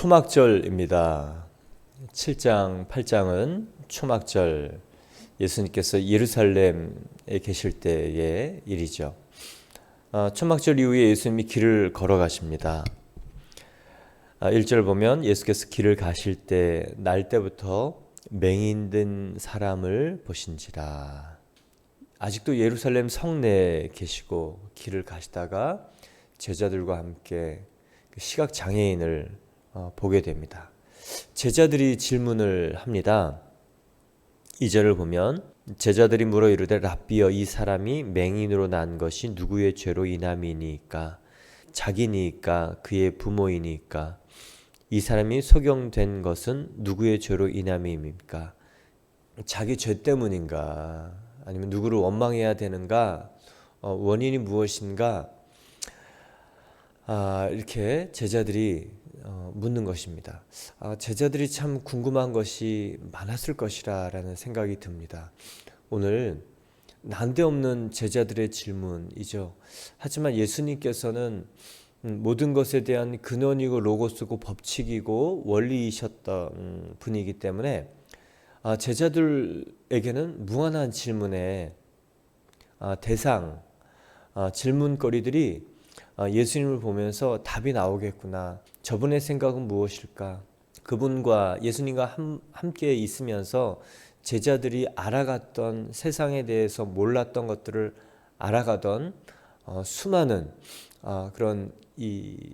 초막절입니다. 7장, 8장은 초막절, 예수님께서 예루살렘에 계실 때의 일이죠. 초막절 이후에 예수님이 길을 걸어가십니다. 1절 보면 예수께서 길을 가실 때 날 때부터 맹인 든 사람을 보신지라. 아직도 예루살렘 성내에 계시고 길을 가시다가 제자들과 함께 시각 장애인을 보게 됩니다. 제자들이 질문을 합니다. 2절을 보면 제자들이 물어 이르되 랍비여, 이 사람이 맹인으로 난 것이 누구의 죄로 인함이니까? 자기니까? 그의 부모이니까? 이 사람이 소경된 것은 누구의 죄로 인함입니까? 자기 죄 때문인가? 아니면 누구를 원망해야 되는가? 원인이 무엇인가? 이렇게 제자들이 묻는 것입니다. 제자들이 참 궁금한 것이 많았을 것이라는 생각이 듭니다. 오늘 난데없는 제자들의 질문이죠. 하지만 예수님께서는 모든 것에 대한 근원이고 로고스고 법칙이고 원리이셨던 분이기 때문에 제자들에게는 무한한 질문의 대상, 질문거리들이 예수님을 보면서 답이 나오겠구나. 저분의 생각은 무엇일까? 그분과 예수님과 함께 있으면서 제자들이 알아갔던 세상에 대해서 몰랐던 것들을 알아가던 수많은 그런 이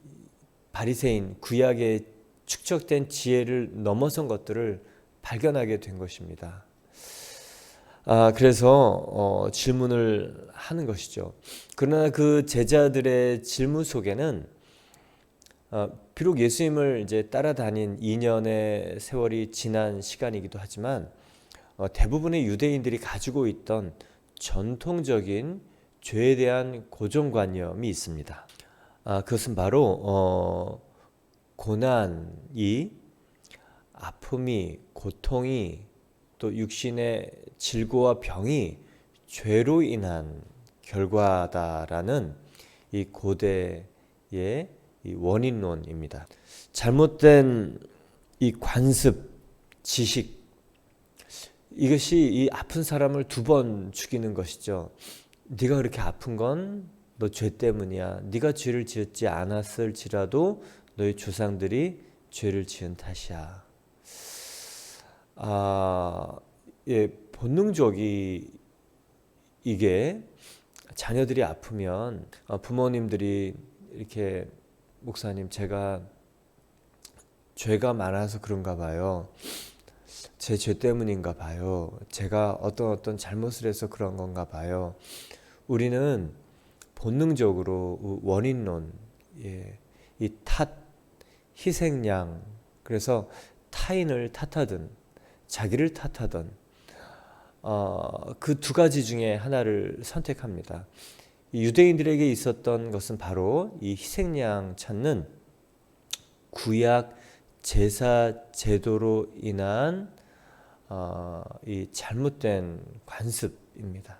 바리새인 구약에 축적된 지혜를 넘어선 것들을 발견하게 된 것입니다. 그래서 질문을 하는 것이죠. 그러나 그 제자들의 질문 속에는 비록 예수님을 이제 따라다닌 2년의 세월이 지난 시간이기도 하지만 대부분의 유대인들이 가지고 있던 전통적인 죄에 대한 고정관념이 있습니다. 그것은 바로 고난이, 아픔이, 고통이, 또 육신의 질고와 병이 죄로 인한 결과다라는 이 고대의 이 원인론입니다. 잘못된 이 관습, 지식, 이것이 이 아픈 사람을 2번 죽이는 것이죠. 네가 그렇게 아픈 건 너 죄 때문이야. 네가 죄를 지었지 않았을지라도 너희 조상들이 죄를 지은 탓이야. 본능적이 이게 자녀들이 아프면 부모님들이 이렇게 목사님, 제가 죄가 많아서 그런가 봐요. 제 죄 때문인가 봐요. 제가 어떤 잘못을 해서 그런 건가 봐요. 우리는 본능적으로 원인론, 이 탓, 희생양, 그래서 타인을 탓하든 자기를 탓하든 그 2가지 중에 하나를 선택합니다. 유대인들에게 있었던 것은 바로 이 희생양 찾는 구약 제사 제도로 인한 이 잘못된 관습입니다.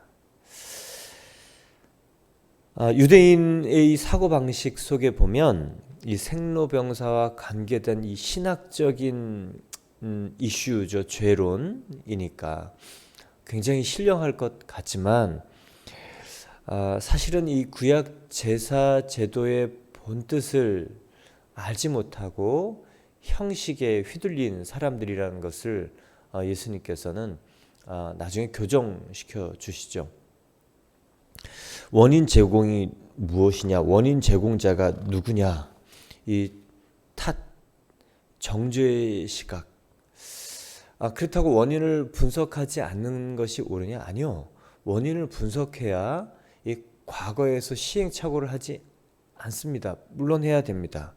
유대인의 사고방식 속에 보면 이 생로병사와 관계된 이 신학적인 이슈죠. 죄론이니까 굉장히 신령할 것 같지만 사실은 이 구약 제사 제도의 본뜻을 알지 못하고 형식에 휘둘린 사람들이라는 것을 예수님께서는 나중에 교정시켜 주시죠. 원인 제공이 무엇이냐? 원인 제공자가 누구냐? 이 탓, 정죄의 시각. 그렇다고 원인을 분석하지 않는 것이 옳으냐? 아니요. 원인을 분석해야 이 과거에서 시행착오를 하지 않습니다. 물론 해야 됩니다.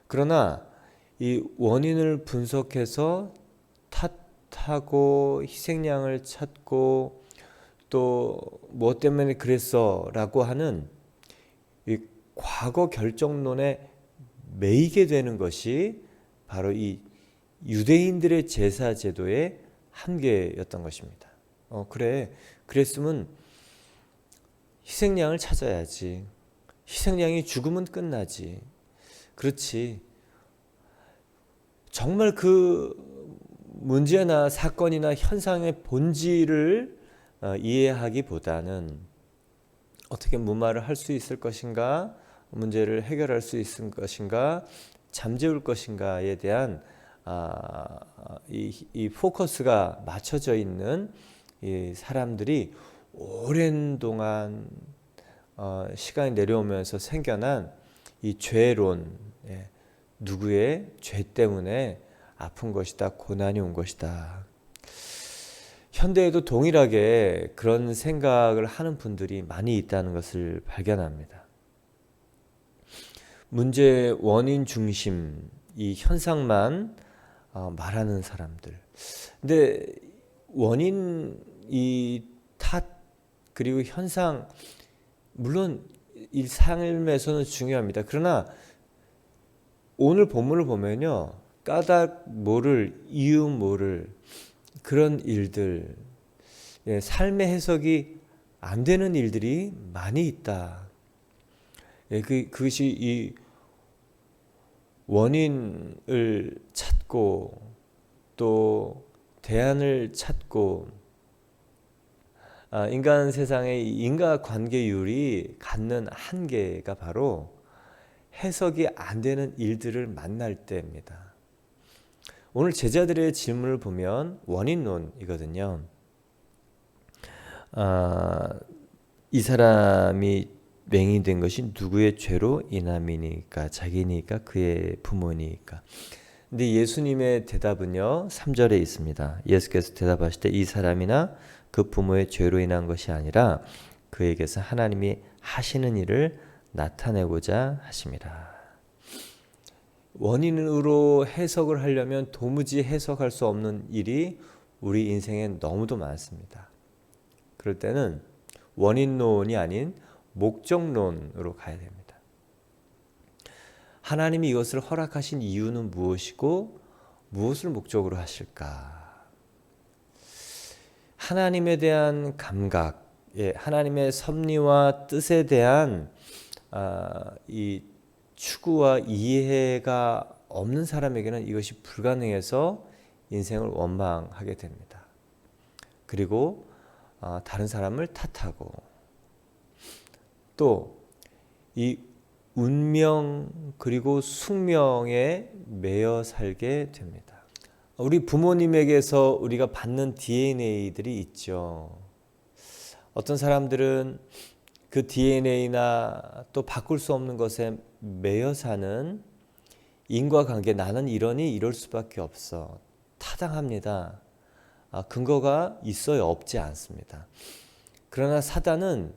그러나 이 원인을 분석해서 탓하고 희생양을 찾고 또 뭐 때문에 그랬어 라고 하는 이 과거 결정론에 매이게 되는 것이 바로 이 유대인들의 제사 제도의 한계였던 것입니다. 그랬으면 희생양을 찾아야지. 희생양이 죽으면 끝나지. 그렇지. 정말 그 문제나 사건이나 현상의 본질을 이해하기보다는 어떻게 무마를 할 수 있을 것인가, 문제를 해결할 수 있을 것인가, 잠재울 것인가에 대한 이 포커스가 맞춰져 있는 이 사람들이 오랜 동안 시간이 내려오면서 생겨난 이 죄론, 누구의 죄 때문에 아픈 것이다, 고난이 온 것이다. 현대에도 동일하게 그런 생각을 하는 분들이 많이 있다는 것을 발견합니다. 문제의 원인 중심, 이 현상만 말하는 사람들. 근데 원인, 이 탓, 그리고 현상, 물론 이 삶에서는 중요합니다. 그러나 오늘 본문을 보면요, 까닭 모를, 이유 모를 그런 일들, 삶의 해석이 안 되는 일들이 많이 있다. 그것이 이 원인을 찾고 또 대안을 찾고, 인간 세상의 인과관계율이 갖는 한계가 바로 해석이 안 되는 일들을 만날 때입니다. 오늘 제자들의 질문을 보면 원인론이거든요. 이 사람이 맹인된 것이 누구의 죄로 인함이니까, 자기니까, 그의 부모니까. 근데 예수님의 대답은요, 3절에 있습니다. 예수께서 대답하실 때 이 사람이나 그 부모의 죄로 인한 것이 아니라 그에게서 하나님이 하시는 일을 나타내고자 하심이라. 원인으로 해석을 하려면 도무지 해석할 수 없는 일이 우리 인생에 너무도 많습니다. 그럴 때는 원인론이 아닌 목적론으로 가야 됩니다. 하나님이 이것을 허락하신 이유는 무엇이고 무엇을 목적으로 하실까? 하나님에 대한 감각, 하나님의 섭리와 뜻에 대한 이 추구와 이해가 없는 사람에게는 이것이 불가능해서 인생을 원망하게 됩니다. 그리고 다른 사람을 탓하고 또 이 운명 그리고 숙명에 매여 살게 됩니다. 우리 부모님에게서 우리가 받는 DNA들이 있죠. 어떤 사람들은 그 DNA나 또 바꿀 수 없는 것에 매여 사는 인과관계, 나는 이러니 이럴 수밖에 없어. 타당합니다. 근거가 있어요? 없지 않습니다. 그러나 사단은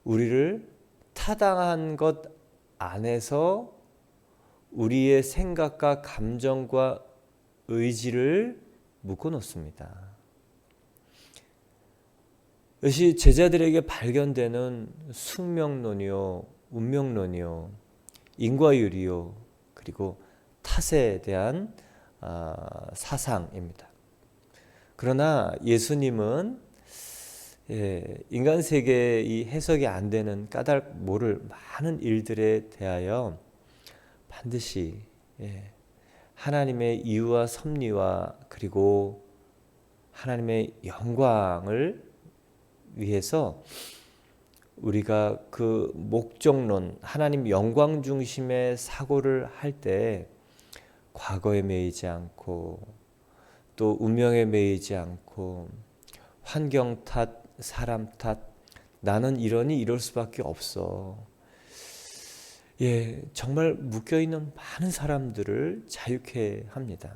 우리를 타당한 것 안에서 우리의 생각과 감정과 의지를 묶어놓습니다. 이것이 제자들에게 발견되는 숙명론이요, 운명론이요, 인과율이요, 그리고 탓에 대한 사상입니다. 그러나 예수님은 인간 세계의 이 해석이 안 되는 까닭 모를 많은 일들에 대하여 반드시 하나님의 이유와 섭리와 그리고 하나님의 영광을 위해서 우리가 그 목적론, 하나님 영광 중심의 사고를 할 때 과거에 매이지 않고 또 운명에 매이지 않고 환경 탓, 사람 탓, 나는 이러니 이럴 수밖에 없어. 정말 묶여있는 많은 사람들을 자유케 합니다.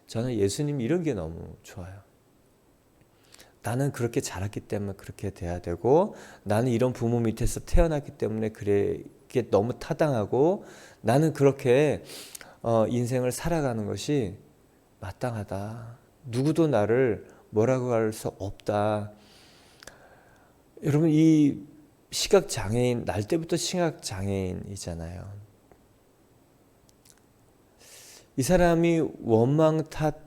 저는 예수님 이런 게 너무 좋아요. 나는 그렇게 자랐기 때문에 그렇게 돼야 되고, 나는 이런 부모 밑에서 태어났기 때문에 그게 너무 타당하고, 나는 그렇게 인생을 살아가는 것이 마땅하다. 누구도 나를 뭐라고 할 수 없다. 여러분, 이 시각장애인, 날 때부터 시각장애인이잖아요. 이 사람이 원망 탓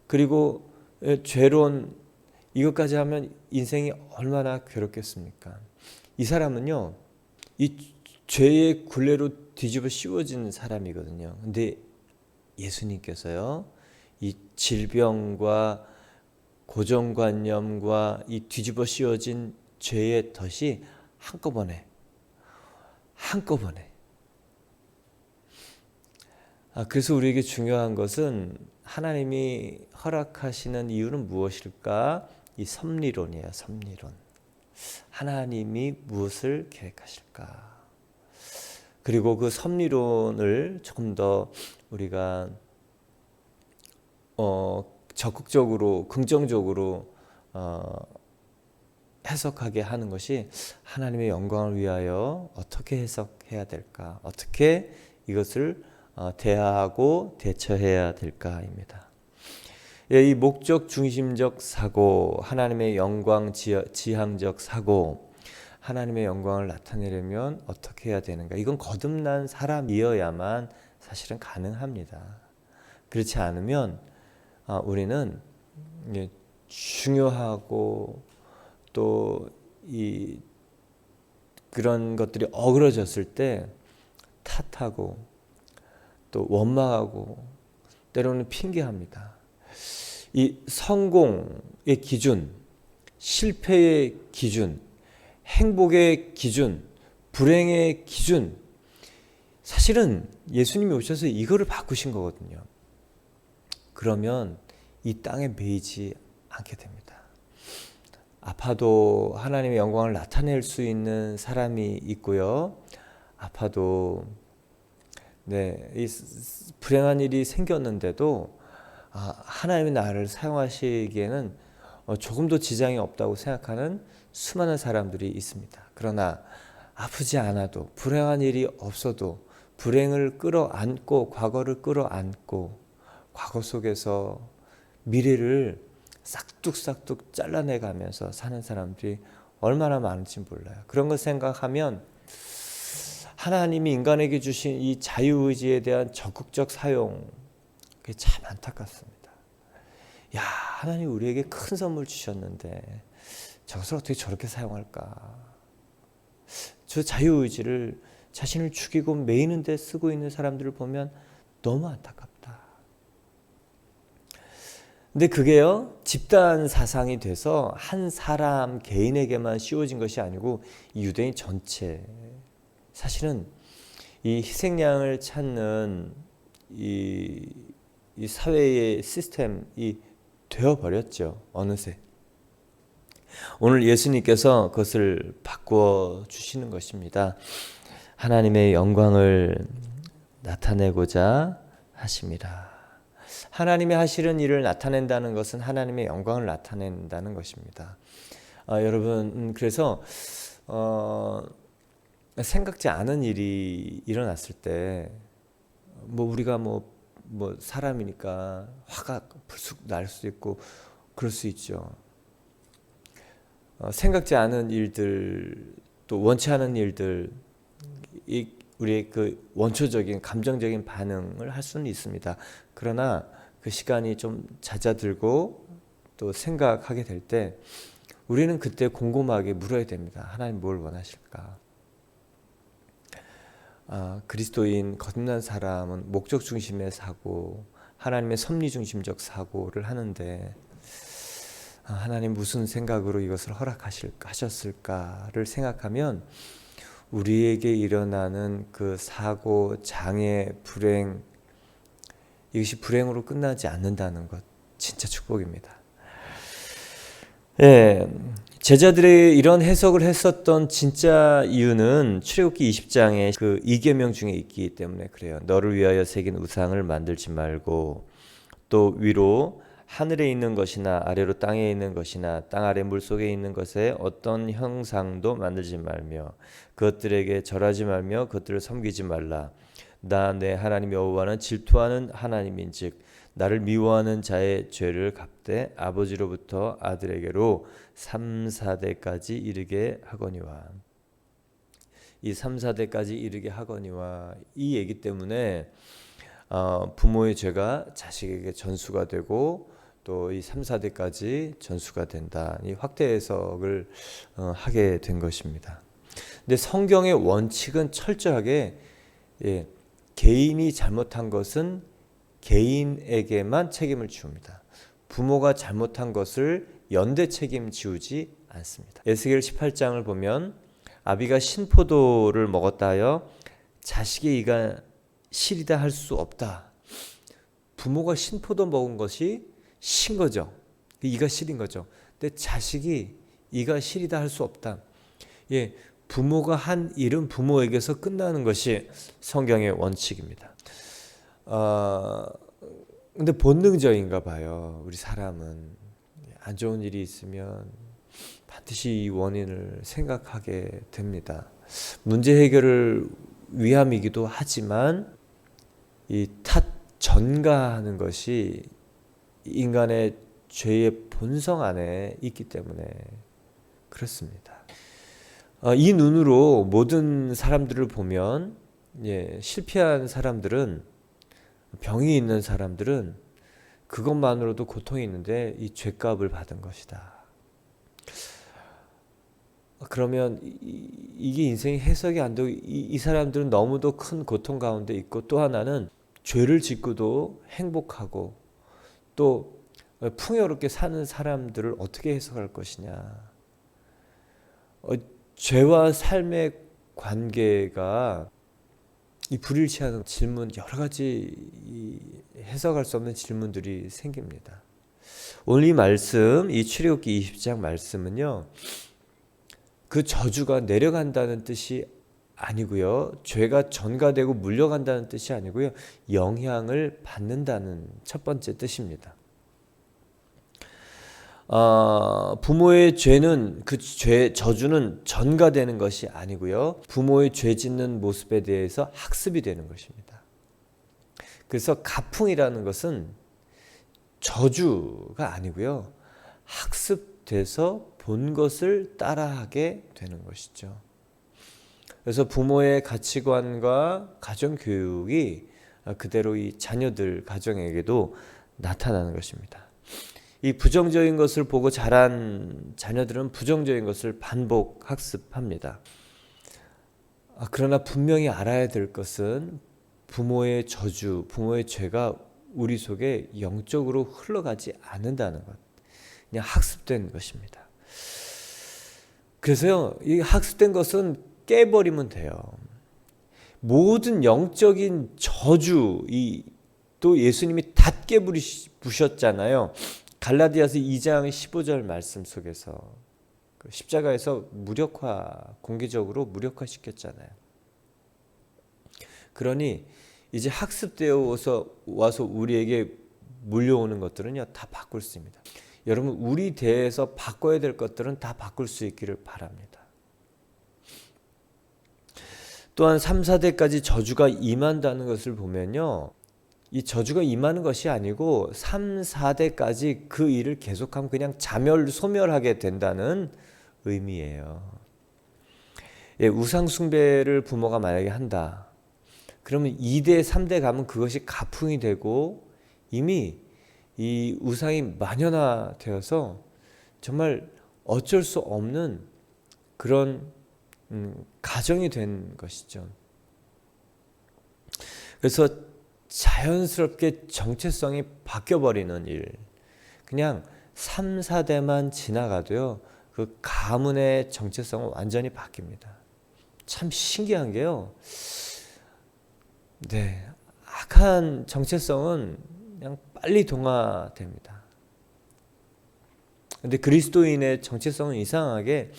그리고 죄론 이것까지 하면 인생이 얼마나 괴롭겠습니까? 이 사람은요, 이 죄의 굴레로 뒤집어 씌워진 사람이거든요. 근데 예수님께서요, 이 질병과 고정관념과 이 뒤집어 씌워진 죄의 덫이 한꺼번에 그래서 우리에게 중요한 것은 하나님이 허락하시는 이유는 무엇일까? 이 섭리론이에요. 섭리론. 하나님이 무엇을 계획하실까? 그리고 그 섭리론을 조금 더 우리가 적극적으로 긍정적으로 해석하게 하는 것이 하나님의 영광을 위하여 어떻게 해석해야 될까? 어떻게 이것을 대하고 대처해야 될까입니다. 이 목적 중심적 사고, 하나님의 영광 지향적 사고, 하나님의 영광을 나타내려면 어떻게 해야 되는가? 이건 거듭난 사람이어야만 사실은 가능합니다. 그렇지 않으면 우리는 중요하고 또 그런 것들이 어그러졌을 때 탓하고 또 원망하고 때로는 핑계합니다. 이 성공의 기준, 실패의 기준, 행복의 기준, 불행의 기준, 사실은 예수님이 오셔서 이거를 바꾸신 거거든요. 그러면 이 땅에 매이지 않게 됩니다. 아파도 하나님의 영광을 나타낼 수 있는 사람이 있고요. 아파도 이 불행한 일이 생겼는데도 하나님이 나를 사용하시기에는 조금도 지장이 없다고 생각하는 수많은 사람들이 있습니다. 그러나 아프지 않아도 불행한 일이 없어도 불행을 끌어안고 과거를 끌어안고 과거 속에서 미래를 싹둑싹둑 잘라내가면서 사는 사람들이 얼마나 많은지 몰라요. 그런 걸 생각하면 하나님이 인간에게 주신 이 자유의지에 대한 적극적 사용, 그게 참 안타깝습니다. 야, 하나님 우리에게 큰 선물 주셨는데 저것을 어떻게 저렇게 사용할까? 저 자유의지를 자신을 죽이고 매이는 데 쓰고 있는 사람들을 보면 너무 안타깝다. 근데 그게요, 집단 사상이 돼서 한 사람 개인에게만 씌워진 것이 아니고 이 유대인 전체, 사실은 이 희생양을 찾는 이 사회의 시스템이 되어버렸죠. 어느새. 오늘 예수님께서 그것을 바꾸어 주시는 것입니다. 하나님의 영광을 나타내고자 하십니다. 하나님이 하시는 일을 나타낸다는 것은 하나님의 영광을 나타낸다는 것입니다. 여러분, 그래서 생각지 않은 일이 일어났을 때 우리가 사람이니까 화가 불쑥 날 수도 있고 그럴 수 있죠. 생각지 않은 일들, 또 원치 않은 일들, 우리의 그 원초적인 감정적인 반응을 할 수는 있습니다. 그러나 그 시간이 좀 잦아들고 또 생각하게 될 때 우리는 그때 곰곰하게 물어야 됩니다. 하나님 뭘 원하실까? 그리스도인 거듭난 사람은 목적 중심의 사고, 하나님의 섭리 중심적 사고를 하는데 하나님 무슨 생각으로 이것을 허락하셨을까를 생각하면 우리에게 일어나는 그 사고, 장애, 불행, 이것이 불행으로 끝나지 않는다는 것, 진짜 축복입니다. 제자들이 이런 해석을 했었던 진짜 이유는 출애굽기 20장의 그 2계명 중에 있기 때문에 그래요. 너를 위하여 새긴 우상을 만들지 말고, 또 위로 하늘에 있는 것이나 아래로 땅에 있는 것이나 땅 아래 물속에 있는 것에 어떤 형상도 만들지 말며 그것들에게 절하지 말며 그것들을 섬기지 말라. 나 내 하나님 여호와는 질투하는 하나님인즉 나를 미워하는 자의 죄를 갚되 아버지로부터 아들에게로 3, 4대까지 이르게 하거니와. 이 3, 4대까지 이르게 하거니와, 이 얘기 때문에 부모의 죄가 자식에게 전수가 되고 또 이 3, 4대까지 전수가 된다. 이 확대 해석을 하게 된 것입니다. 근데 성경의 원칙은 철저하게 개인이 잘못한 것은 개인에게만 책임을 지웁니다. 부모가 잘못한 것을 연대 책임지우지 않습니다. 에스겔 18장을 보면 아비가 신포도를 먹었다 하여 자식이 이가 실이다 할 수 없다. 부모가 신포도 먹은 것이 신 거죠. 이가 실인 거죠. 근데 자식이 이가 실이다 할 수 없다. 예, 부모가 한 일은 부모에게서 끝나는 것이 성경의 원칙입니다. 근데 본능적인가 봐요. 우리 사람은 안 좋은 일이 있으면 반드시 이 원인을 생각하게 됩니다. 문제 해결을 위함이기도 하지만 이 탓 전가하는 것이 인간의 죄의 본성 안에 있기 때문에 그렇습니다. 이 눈으로 모든 사람들을 보면 실패한 사람들은, 병이 있는 사람들은 그것만으로도 고통이 있는데 이 죄값을 받은 것이다. 그러면 이게 인생의 해석이 안 되고 이 사람들은 너무도 큰 고통 가운데 있고, 또 하나는 죄를 짓고도 행복하고 또 풍요롭게 사는 사람들을 어떻게 해석할 것이냐. 죄와 삶의 관계가 이 불일치하는 질문, 여러 가지 해석할 수 없는 질문들이 생깁니다. 오늘 이 말씀, 이 출애굽기 20장 말씀은요, 그 저주가 내려간다는 뜻이 아니고요, 죄가 전가되고 물려간다는 뜻이 아니고요, 영향을 받는다는 첫 번째 뜻입니다. 부모의 죄는, 그 저주는 전가되는 것이 아니고요, 부모의 죄 짓는 모습에 대해서 학습이 되는 것입니다. 그래서 가풍이라는 것은 저주가 아니고요, 학습돼서 본 것을 따라하게 되는 것이죠. 그래서 부모의 가치관과 가정교육이 그대로 이 자녀들 가정에게도 나타나는 것입니다. 이 부정적인 것을 보고 자란 자녀들은 부정적인 것을 반복 학습합니다. 그러나 분명히 알아야 될 것은 부모의 저주, 부모의 죄가 우리 속에 영적으로 흘러가지 않는다는 것, 그냥 학습된 것입니다. 그래서요, 이 학습된 것은 깨버리면 돼요. 모든 영적인 저주, 또 예수님이 다 깨부셨잖아요. 갈라디아서 2장 15절 말씀 속에서 십자가에서 공개적으로 무력화시켰잖아요. 그러니 이제 학습되어 와서 우리에게 물려오는 것들은요, 다 바꿀 수 있습니다. 여러분, 우리 대에서 바꿔야 될 것들은 다 바꿀 수 있기를 바랍니다. 또한 3, 4대까지 저주가 임한다는 것을 보면요, 이 저주가 임하는 것이 아니고 3, 4대까지 그 일을 계속하면 그냥 소멸하게 된다는 의미예요. 우상 숭배를 부모가 만약에 한다, 그러면 2대, 3대 가면 그것이 가풍이 되고 이미 이 우상이 만연화되어서 정말 어쩔 수 없는 그런 가정이 된 것이죠. 그래서 자연스럽게 정체성이 바뀌어버리는 일, 그냥 3, 4대만 지나가도요, 그 가문의 정체성은 완전히 바뀝니다. 참 신기한 게요, 악한 정체성은 그냥 빨리 동화됩니다. 근데 그리스도인의 정체성은 이상하게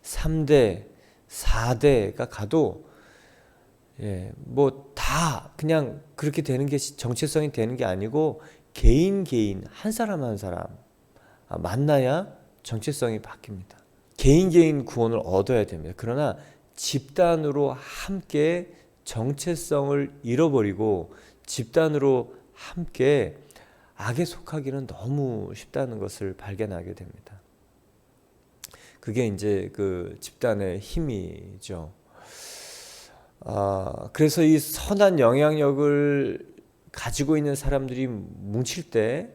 3대, 4대가 가도 다 그냥 그렇게 되는 게 정체성이 되는 게 아니고, 개인 한 사람 한 사람 만나야 정체성이 바뀝니다. 개인 구원을 얻어야 됩니다. 그러나 집단으로 함께 정체성을 잃어버리고 집단으로 함께 악에 속하기는 너무 쉽다는 것을 발견하게 됩니다. 그게 이제 그 집단의 힘이죠. 그래서 이 선한 영향력을 가지고 있는 사람들이 뭉칠 때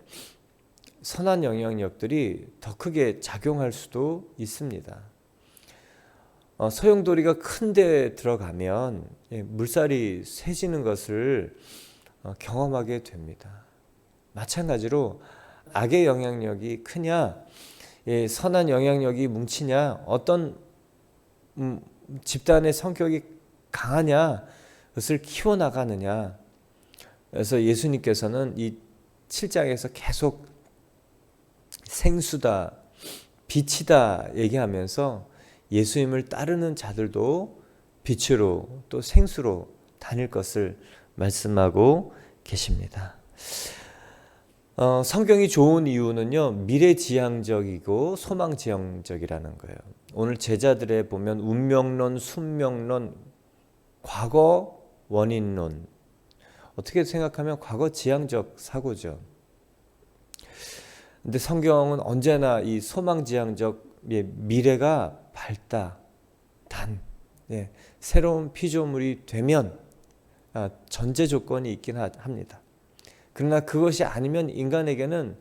선한 영향력들이 더 크게 작용할 수도 있습니다. 소용돌이가 큰 데 들어가면 물살이 세지는 것을 경험하게 됩니다. 마찬가지로 악의 영향력이 크냐, 선한 영향력이 뭉치냐, 어떤 집단의 성격이 강하냐, 그것을 키워나가느냐. 그래서 예수님께서는 이 7장에서 계속 생수다, 빛이다 얘기하면서 예수님을 따르는 자들도 빛으로 또 생수로 다닐 것을 말씀하고 계십니다. 성경이 좋은 이유는요, 미래지향적이고 소망지향적이라는 거예요. 오늘 제자들의 보면 운명론, 숙명론, 과거 원인론, 어떻게 생각하면 과거 지향적 사고죠. 근데 성경은 언제나 이 소망지향적 미래가 밝다, 새로운 피조물이 되면 전제 조건이 있긴 합니다. 그러나 그것이 아니면 인간에게는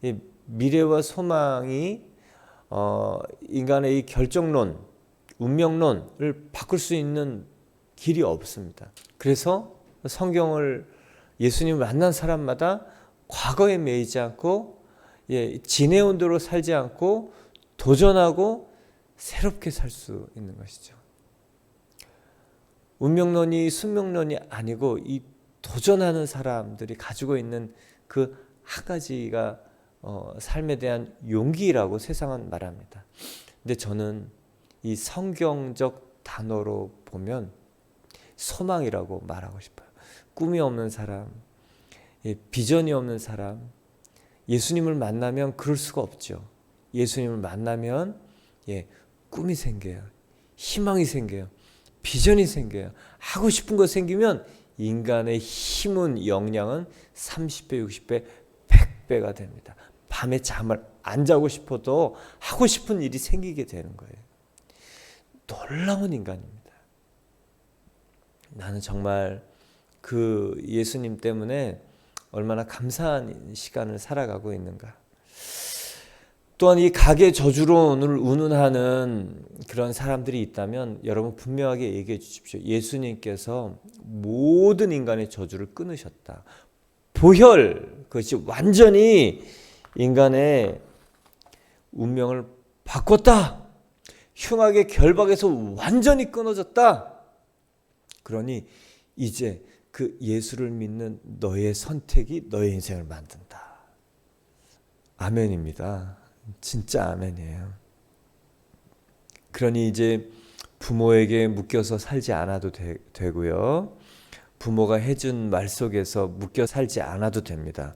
이 미래와 소망이 인간의 이 결정론, 운명론을 바꿀 수 있는 길이 없습니다. 그래서 성경을 예수님을 만난 사람마다 과거에 매이지 않고 진의 온도로 살지 않고 도전하고 새롭게 살 수 있는 것이죠. 운명론이 숙명론이 아니고 이 도전하는 사람들이 가지고 있는 그 한 가지가 삶에 대한 용기라고 세상은 말합니다. 근데 저는 이 성경적 단어로 보면 소망이라고 말하고 싶어요. 꿈이 없는 사람, 비전이 없는 사람, 예수님을 만나면 그럴 수가 없죠. 예수님을 만나면 꿈이 생겨요. 희망이 생겨요. 비전이 생겨요. 하고 싶은 거 생기면 인간의 힘은 역량은 30배, 60배, 100배가 됩니다. 밤에 잠을 안 자고 싶어도 하고 싶은 일이 생기게 되는 거예요. 놀라운 인간입니다. 나는 정말 그 예수님 때문에 얼마나 감사한 시간을 살아가고 있는가. 또한 이 가계 저주론을 운운하는 그런 사람들이 있다면 여러분 분명하게 얘기해 주십시오. 예수님께서 모든 인간의 저주를 끊으셨다. 보혈, 그것이 완전히 인간의 운명을 바꿨다. 흉악의 결박에서 완전히 끊어졌다. 그러니 이제 그 예수를 믿는 너의 선택이 너의 인생을 만든다. 아멘입니다. 진짜 아멘이에요. 그러니 이제 부모에게 묶여서 살지 않아도 되고요. 부모가 해준 말 속에서 묶여 살지 않아도 됩니다.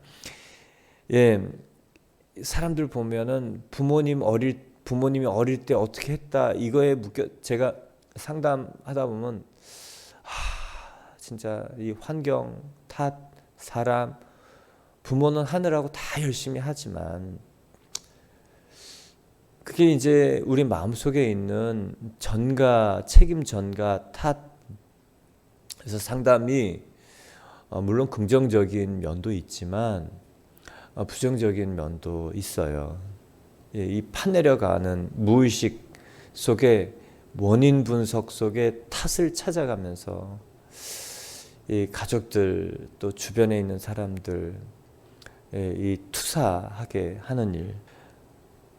사람들 보면은 부모님이 어릴 때 어떻게 했다 이거에 제가 상담하다 보면 진짜 이 환경 탓, 사람, 부모는 하느라고 다 열심히 하지만 그게 이제 우리 마음속에 있는 책임 전가, 탓. 그래서 상담이 물론 긍정적인 면도 있지만 부정적인 면도 있어요. 이 파내려가는 무의식 속에 원인 분석 속에 탓을 찾아가면서 이 가족들 또 주변에 있는 사람들 이 투사하게 하는 일.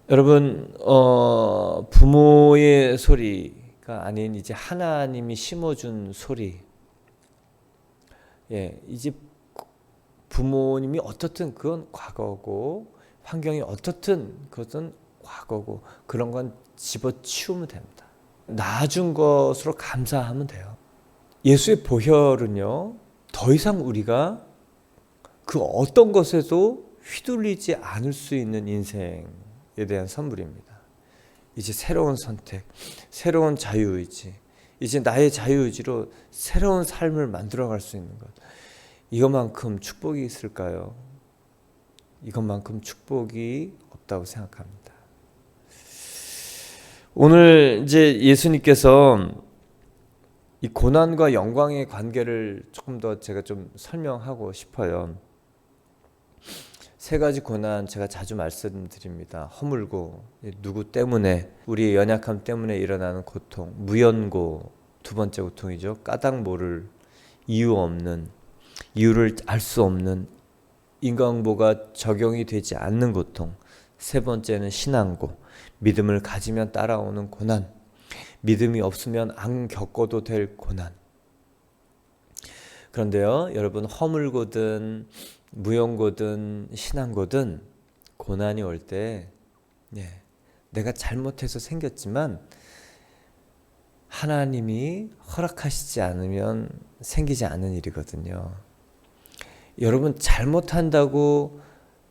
여러분 부모의 소리가 아닌 이제 하나님이 심어준 소리. 이제 부모님이 어떻든 그건 과거고 환경이 어떻든 그것은 과거고 그런 건 집어치우면 됩니다. 나아준 것으로 감사하면 돼요. 예수의 보혈은요 더 이상 우리가 그 어떤 것에도 휘둘리지 않을 수 있는 인생에 대한 선물입니다. 이제 새로운 선택, 새로운 자유의지, 이제 나의 자유의지로 새로운 삶을 만들어갈 수 있는 것. 이것만큼 축복이 있을까요? 이것만큼 축복이 없다고 생각합니다. 오늘 이제 예수님께서 이 고난과 영광의 관계를 조금 더 제가 좀 설명하고 싶어요. 세 가지 고난 제가 자주 말씀드립니다. 허물고, 누구 때문에, 우리의 연약함 때문에 일어나는 고통, 무연고, 두 번째 고통이죠. 까닭 모를 이유 없는 이유를 알 수 없는 인과응보가 적용이 되지 않는 고통, 세 번째는 신앙고, 믿음을 가지면 따라오는 고난, 믿음이 없으면 안 겪어도 될 고난. 그런데요, 여러분, 허물고든 무용고든 신앙고든 고난이 올 때 내가 잘못해서 생겼지만 하나님이 허락하시지 않으면 생기지 않는 일이거든요. 여러분, 잘못한다고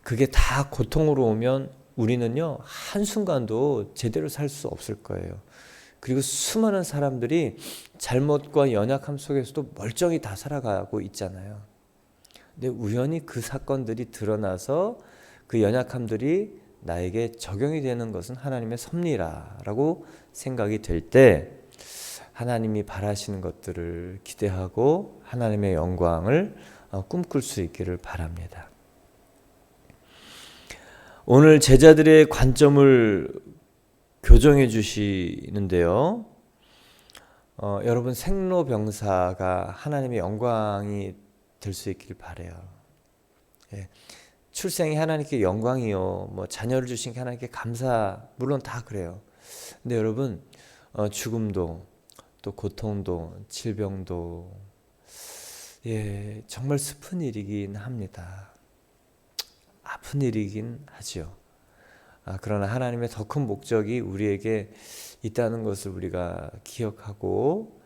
그게 다 고통으로 오면 우리는요, 한순간도 제대로 살 수 없을 거예요. 그리고 수많은 사람들이 잘못과 연약함 속에서도 멀쩡히 다 살아가고 있잖아요. 근데 우연히 그 사건들이 드러나서 그 연약함들이 나에게 적용이 되는 것은 하나님의 섭리라고 생각이 될 때 하나님이 바라시는 것들을 기대하고 하나님의 영광을 꿈꿀 수 있기를 바랍니다. 오늘 제자들의 관점을 교정해 주시는데요. 여러분, 생로병사가 하나님의 영광이 될 수 있길 바라요. 출생이 하나님께 영광이요, 뭐 자녀를 주신 게 하나님께 감사, 물론 다 그래요. 근데 여러분, 죽음도 또 고통도 질병도 정말 슬픈 일이긴 합니다. 아픈 일이긴 하죠. 그러나 하나님의 더 큰 목적이 우리에게 있다는 것을 우리가 기억하고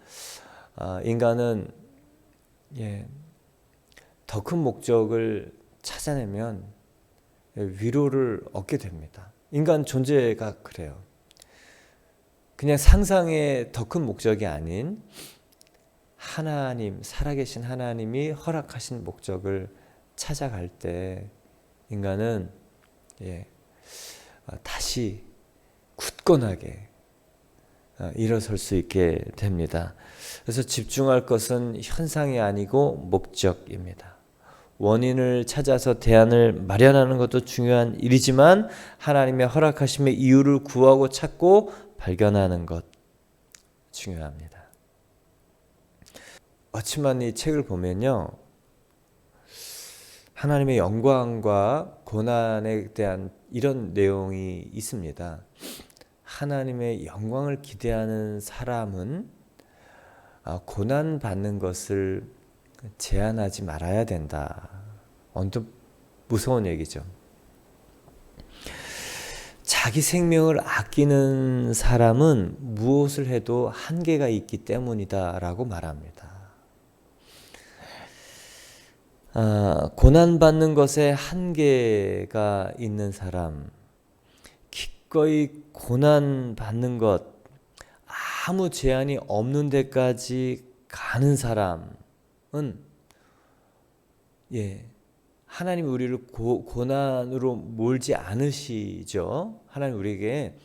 인간은 더 큰 목적을 찾아내면 위로를 얻게 됩니다. 인간 존재가 그래요. 그냥 상상의 더 큰 목적이 아닌 하나님, 살아계신 하나님이 허락하신 목적을 찾아갈 때 인간은 다시 굳건하게 일어설 수 있게 됩니다. 그래서 집중할 것은 현상이 아니고 목적입니다. 원인을 찾아서 대안을 마련하는 것도 중요한 일이지만 하나님의 허락하심의 이유를 구하고 찾고 발견하는 것 중요합니다. 어치만 이 책을 보면요, 하나님의 영광과 고난에 대한 이런 내용이 있습니다. 하나님의 영광을 기대하는 사람은 고난 받는 것을 제한하지 말아야 된다. 언뜻 무서운 얘기죠. 자기 생명을 아끼는 사람은 무엇을 해도 한계가 있기 때문이다라고 말합니다. 고난받는 것에 한계가 있는 사람, 기꺼이 고난받는 것, 아무 제한이 없는 데까지 가는 사람은 하나님이 우리를 고난으로 몰지 않으시죠. 하나님 우리에게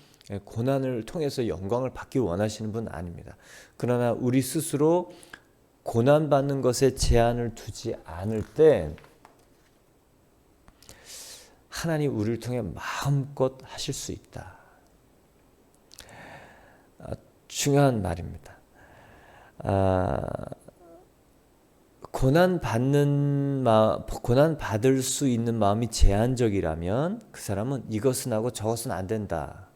고난을 통해서 영광을 받기 원하시는 분 아닙니다. 그러나 우리 스스로 고난받는 것에 제한을 두지 않을 때 하나님 우리를 통해 마음껏 하실 수 있다. 중요한 말입니다. 고난 받을 수 있는 마음이 제한적이라면 그 사람은 이것은 하고 저것은 안 된다.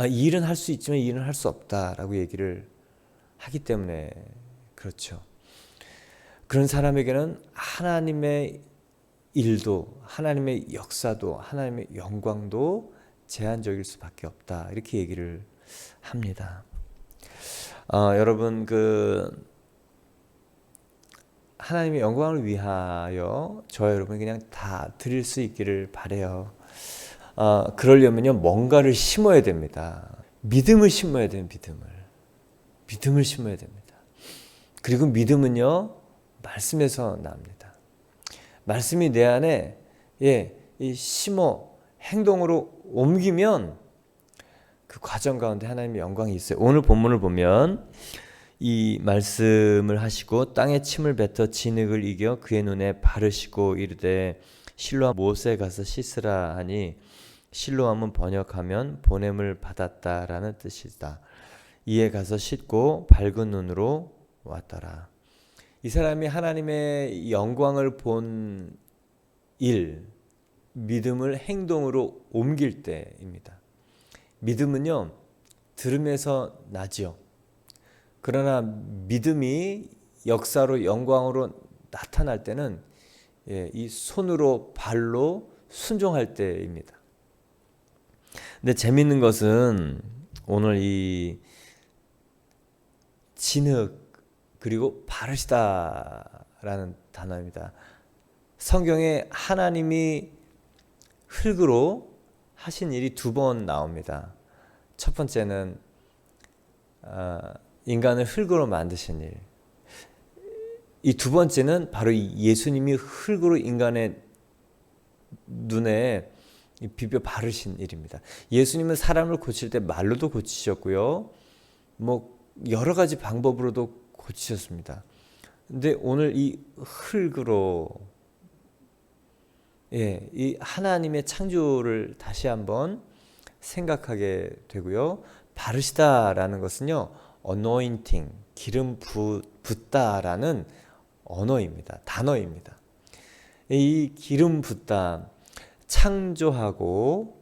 이 일은 할 수 있지만 이 일은 할 수 없다라고 얘기를 하기 때문에 그렇죠. 그런 사람에게는 하나님의 일도, 하나님의 역사도, 하나님의 영광도 제한적일 수밖에 없다. 이렇게 얘기를 합니다. 여러분, 하나님의 영광을 위하여 저와 여러분이 그냥 다 드릴 수 있기를 바라요. 그러려면요, 뭔가를 심어야 됩니다. 믿음을 심어야 돼요. 믿음을 심어야 됩니다. 그리고 믿음은요, 말씀에서 납니다. 말씀이 내 안에 심어 행동으로 옮기면 그 과정 가운데 하나님의 영광이 있어요. 오늘 본문을 보면 이 말씀을 하시고 땅에 침을 뱉어 진흙을 이겨 그의 눈에 바르시고 이르되 실로암 못에 가서 씻으라 하니 실로암은 번역하면 보냄을 받았다라는 뜻이다. 이에 가서 씻고 밝은 눈으로 왔더라. 이 사람이 하나님의 영광을 본 일, 믿음을 행동으로 옮길 때입니다. 믿음은요, 들음에서 나지요. 그러나 믿음이 역사로 영광으로 나타날 때는 이 손으로 발로 순종할 때입니다. 근데 재밌는 것은 오늘 이 진흙 그리고 바르시다라는 단어입니다. 성경에 하나님이 흙으로 하신 일이 2번 나옵니다. 첫 번째는 인간을 흙으로 만드신 일. 이 2번째는 바로 예수님이 흙으로 인간의 눈에 비벼 바르신 일입니다. 예수님은 사람을 고칠 때 말로도 고치셨고요. 뭐 여러 가지 방법으로도 고치셨습니다. 근데 오늘 이 흙으로 이 하나님의 창조를 다시 한번 생각하게 되고요. 바르시다라는 것은요, anointing, 기름 붓다라는 언어입니다. 단어입니다. 이 기름 붓다, 창조하고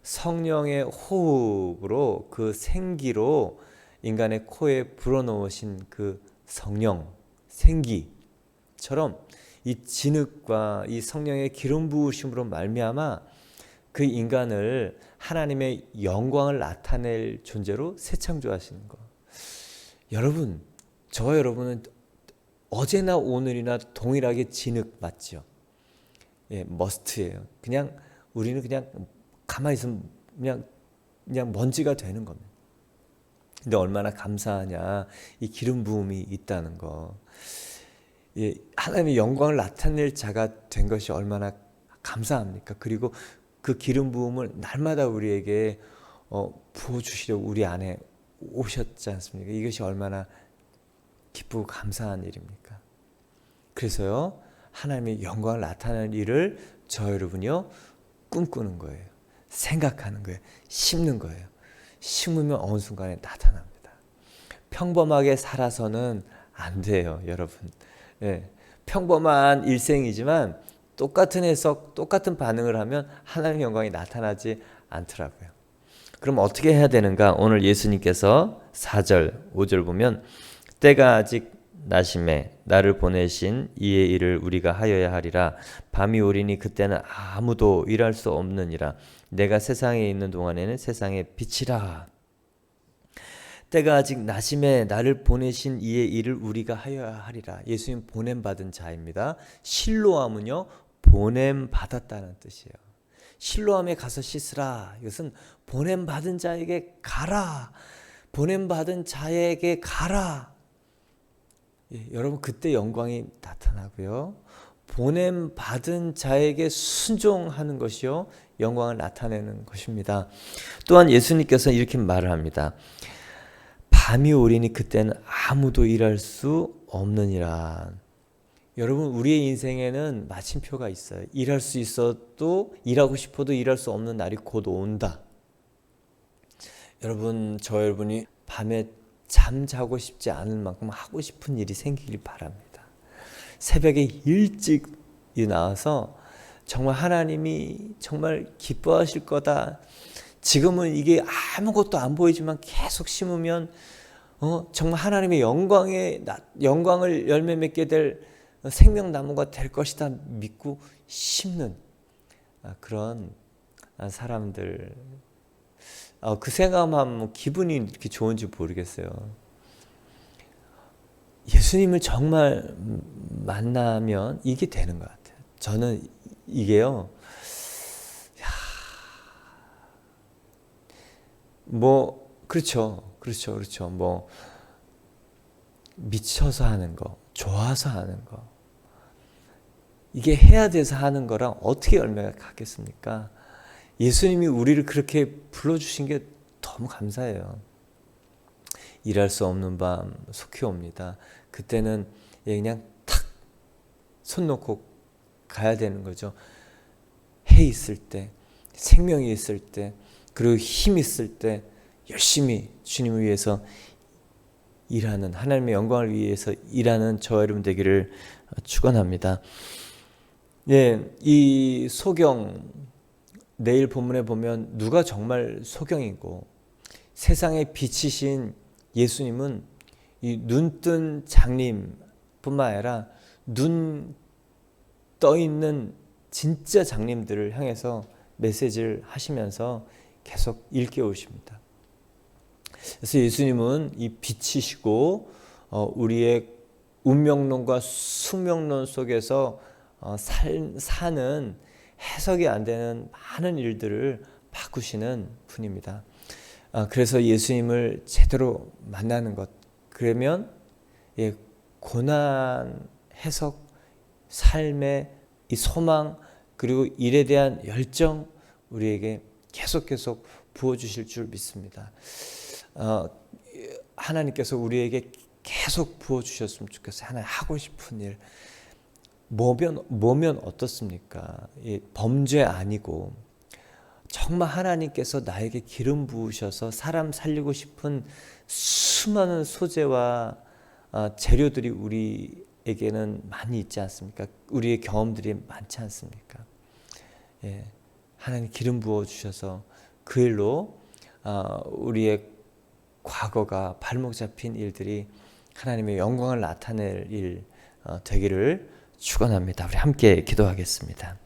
성령의 호흡으로 그 생기로 인간의 코에 불어넣으신 그 성령, 생기처럼 이 진흙과 이 성령의 기름 부으심으로 말미암아 그 인간을 하나님의 영광을 나타낼 존재로 새 창조하시는 것. 여러분, 저와 여러분은 어제나 오늘이나 동일하게 진흙 맞죠? 머스트예요. 그냥 우리는 그냥 가만히 있으면 그냥 먼지가 되는 겁니다. 근데 얼마나 감사하냐, 이 기름 부음이 있다는 거. 하나님의 영광을 나타낼 자가 된 것이 얼마나 감사합니까? 그리고 그 기름 부음을 날마다 우리에게 부어주시려고 우리 안에 오셨지 않습니까? 이것이 얼마나 기쁘고 감사한 일입니까? 그래서요, 하나님의 영광을 나타내는 일을 저 여러분이요 꿈꾸는 거예요. 생각하는 거예요. 심는 거예요. 심으면 어느 순간에 나타납니다. 평범하게 살아서는 안 돼요, 여러분. 평범한 일생이지만 똑같은 해석, 똑같은 반응을 하면 하나님의 영광이 나타나지 않더라고요. 그럼 어떻게 해야 되는가? 오늘 예수님께서 4절, 5절 보면 때가 아직 나심에 나를 보내신 이의 일을 우리가 하여야 하리라. 밤이 오리니 그때는 아무도 일할 수 없느니라. 내가 세상에 있는 동안에는 세상의 빛이라. 때가 아직 나심에 나를 보내신 이의 일을 우리가 하여야 하리라. 예수님 보냄받은 자입니다. 실로암은요, 보냄받았다는 뜻이에요. 실로암에 가서 씻으라. 이것은 보냄받은 자에게 가라. 보냄받은 자에게 가라. 여러분, 그때 영광이 나타나고요. 보냄받은 자에게 순종하는 것이요, 영광을 나타내는 것입니다. 또한 예수님께서 이렇게 말을 합니다. 밤이 오리니 그때는 아무도 일할 수 없느니라. 여러분, 우리의 인생에는 마침표가 있어요. 일할 수 있어도, 일하고 싶어도 일할 수 없는 날이 곧 온다. 여러분, 저 여러분이 밤에 잠자고 싶지 않을 만큼 하고 싶은 일이 생기길 바랍니다. 새벽에 일찍 나와서 정말 하나님이 정말 기뻐하실 거다. 지금은 이게 아무것도 안 보이지만 계속 심으면 정말 하나님의 영광을 열매 맺게 될 생명나무가 될 것이다 믿고 심는 그런 사람들. 그 생각하면 기분이 이렇게 좋은지 모르겠어요. 예수님을 정말 만나면 이게 되는 것 같아요. 저는 이게요, 그렇죠. 뭐 미쳐서 하는 거, 좋아서 하는 거, 이게 해야 돼서 하는 거랑 어떻게 열매가 같겠습니까? 예수님이 우리를 그렇게 불러주신 게 너무 감사해요. 일할 수 없는 밤 속히 옵니다. 그때는 그냥 탁 손 놓고 가야 되는 거죠. 해 있을 때, 생명이 있을 때, 그리고 힘 있을 때 열심히 주님을 위해서 일하는, 하나님의 영광을 위해서 일하는 저와 여러분 되기를 축원합니다. 예, 이 소경, 내일 본문에 보면 누가 정말 소경이고 세상의 빛이신 예수님은 이 눈뜬 장님뿐만 아니라 눈 떠 있는 진짜 장님들을 향해서 메시지를 하시면서 계속 일깨우십니다. 그래서 예수님은 이 빛이시고 우리의 운명론과 숙명론 속에서 사는 해석이 안 되는 많은 일들을 바꾸시는 분입니다. 그래서 예수님을 제대로 만나는 것, 그러면 고난 해석, 삶의 이 소망, 그리고 일에 대한 열정 우리에게 계속 부어주실 줄 믿습니다. 하나님께서 우리에게 계속 부어주셨으면 좋겠어요. 하나님 하고 싶은 일, 뭐면 어떻습니까? 범죄 아니고 정말 하나님께서 나에게 기름 부으셔서 사람 살리고 싶은 수많은 소재와 재료들이 우리에게는 많이 있지 않습니까? 우리의 경험들이 많지 않습니까? 하나님 기름 부어주셔서 그 일로 우리의 과거가 발목 잡힌 일들이 하나님의 영광을 나타낼 일 되기를 축원합니다. 우리 함께 기도하겠습니다.